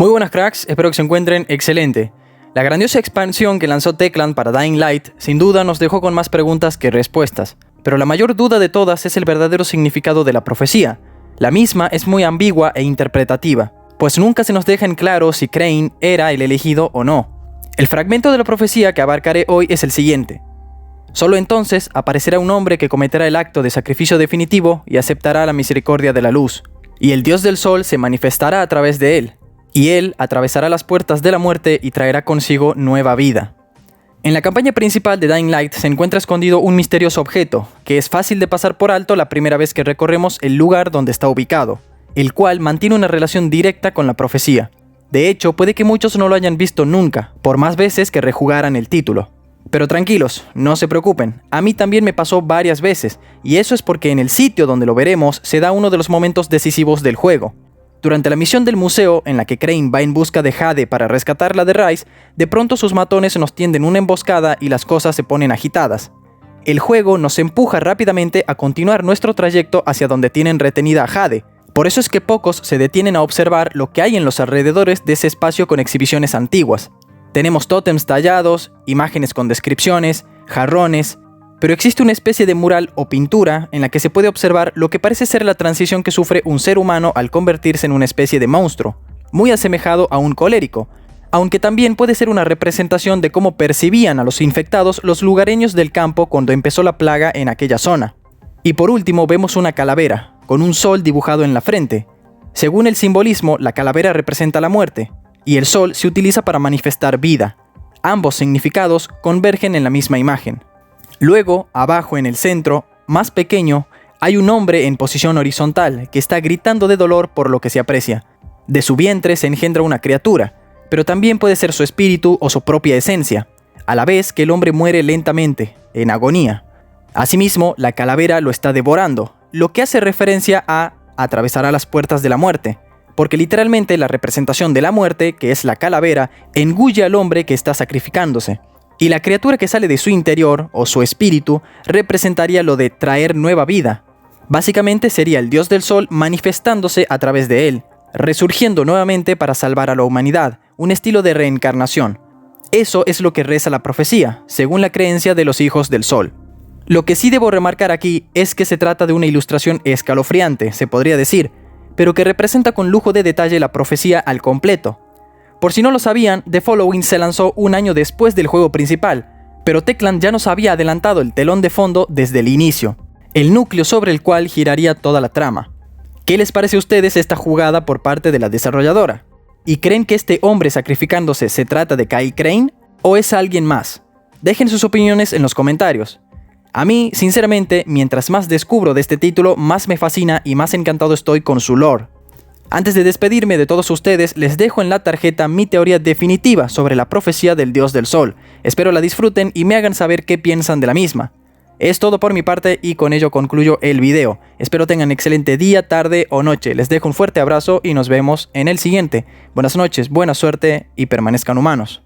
Muy buenas cracks, espero que se encuentren excelente. La grandiosa expansión que lanzó Techland para Dying Light sin duda nos dejó con más preguntas que respuestas, pero la mayor duda de todas es el verdadero significado de la profecía. La misma es muy ambigua e interpretativa, pues nunca se nos deja en claro si Crane era el elegido o no. El fragmento de la profecía que abarcaré hoy es el siguiente. Solo entonces aparecerá un hombre que cometerá el acto de sacrificio definitivo y aceptará la misericordia de la luz, y el Dios del Sol se manifestará a través de él. Y él atravesará las puertas de la muerte y traerá consigo nueva vida. En la campaña principal de Dying Light se encuentra escondido un misterioso objeto, que es fácil de pasar por alto la primera vez que recorremos el lugar donde está ubicado, el cual mantiene una relación directa con la profecía. De hecho, puede que muchos no lo hayan visto nunca, por más veces que rejugaran el título. Pero tranquilos, no se preocupen, a mí también me pasó varias veces, y eso es porque en el sitio donde lo veremos se da uno de los momentos decisivos del juego. Durante la misión del museo, en la que Crane va en busca de Jade para rescatarla de Rais, de pronto sus matones nos tienden una emboscada y las cosas se ponen agitadas. El juego nos empuja rápidamente a continuar nuestro trayecto hacia donde tienen retenida a Jade. Por eso es que pocos se detienen a observar lo que hay en los alrededores de ese espacio con exhibiciones antiguas. Tenemos tótems tallados, imágenes con descripciones, jarrones, pero existe una especie de mural o pintura en la que se puede observar lo que parece ser la transición que sufre un ser humano al convertirse en una especie de monstruo, muy asemejado a un colérico, aunque también puede ser una representación de cómo percibían a los infectados los lugareños del campo cuando empezó la plaga en aquella zona. Y por último vemos una calavera, con un sol dibujado en la frente. Según el simbolismo, la calavera representa la muerte, y el sol se utiliza para manifestar vida. Ambos significados convergen en la misma imagen. Luego, abajo en el centro, más pequeño, hay un hombre en posición horizontal que está gritando de dolor por lo que se aprecia. De su vientre se engendra una criatura, pero también puede ser su espíritu o su propia esencia, a la vez que el hombre muere lentamente, en agonía. Asimismo, la calavera lo está devorando, lo que hace referencia a atravesará las puertas de la muerte, porque literalmente la representación de la muerte, que es la calavera, engulle al hombre que está sacrificándose. Y la criatura que sale de su interior, o su espíritu, representaría lo de traer nueva vida. Básicamente sería el Dios del Sol manifestándose a través de él, resurgiendo nuevamente para salvar a la humanidad, un estilo de reencarnación. Eso es lo que reza la profecía, según la creencia de los hijos del Sol. Lo que sí debo remarcar aquí es que se trata de una ilustración escalofriante, se podría decir, pero que representa con lujo de detalle la profecía al completo. Por si no lo sabían, The Following se lanzó un año después del juego principal, pero Techland ya nos había adelantado el telón de fondo desde el inicio, el núcleo sobre el cual giraría toda la trama. ¿Qué les parece a ustedes esta jugada por parte de la desarrolladora? ¿Y creen que este hombre sacrificándose se trata de Kyle Crane o es alguien más? Dejen sus opiniones en los comentarios. A mí, sinceramente, mientras más descubro de este título, más me fascina y más encantado estoy con su lore. Antes de despedirme de todos ustedes, les dejo en la tarjeta mi teoría definitiva sobre la profecía del Dios del Sol. Espero la disfruten y me hagan saber qué piensan de la misma. Es todo por mi parte y con ello concluyo el video. Espero tengan excelente día, tarde o noche. Les dejo un fuerte abrazo y nos vemos en el siguiente. Buenas noches, buena suerte y permanezcan humanos.